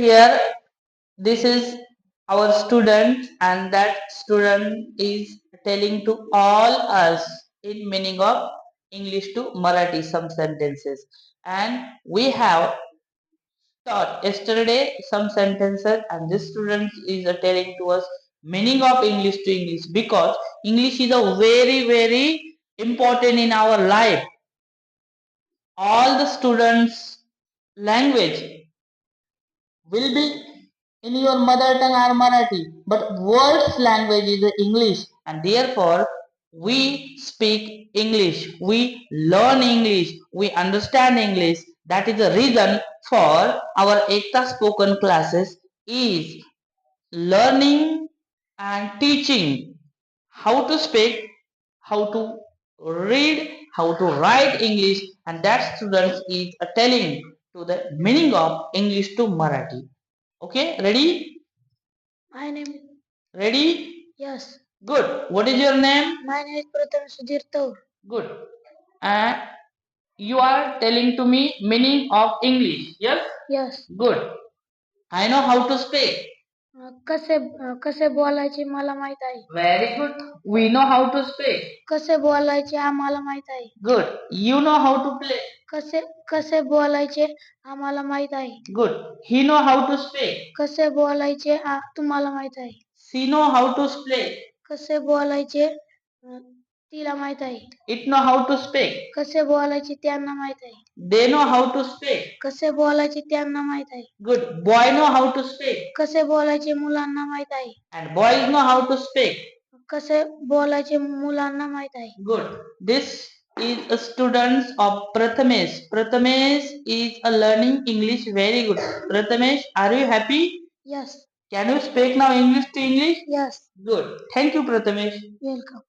Here, this is our student, and that student is telling to all us in meaning of English to Marathi some sentences. And we have taught yesterday some sentences, and this student is telling to us meaning of English to English, because English is a very important in our life. All the students language will be in your mother tongue or Marathi, but world's language is English, and therefore we speak English, we learn English, we understand English. That is the reason for our Ekta spoken classes is learning and teaching how to speak, how to read, how to write English, and that students is telling to the meaning of English to Marathi. Okay, ready? My name. Ready? Yes. Good. What is your name? My name is Pratham Sudhir Taur. Good. And you are telling to me meaning of English. Yes? Yes. Good. I know how to speak. कसे बोलायचे मला माहित आहे. Very good. We know how to speak. कसे बोलायचे आम्हाला माहित आहे. Good. You know how to play. कसे कसे बोलायचे आम्हाला माहित आहे. Good. He know how to speak. कसे बोलायचे तुम्हाला माहित आहे. She know how to speak. कसे बोलायचे तिला माहित आहे. It know how to speak. कसे बोलायचे त्यांना माहित आहे. They know how to speak. कसे बोलायचे त्यांना माहित आहे. Good. Boy know how to speak. कसे बोलायचे मुलांना माहित आहे. And boys know how to speak. कसे बोलायचे मुलांना माहित आहे. Good. This is a student of Prathamesh. Prathamesh is a learning English very good. Prathamesh, are you happy? Yes. Can you speak now English to English? Yes. Good. Thank you, Prathamesh. Welcome.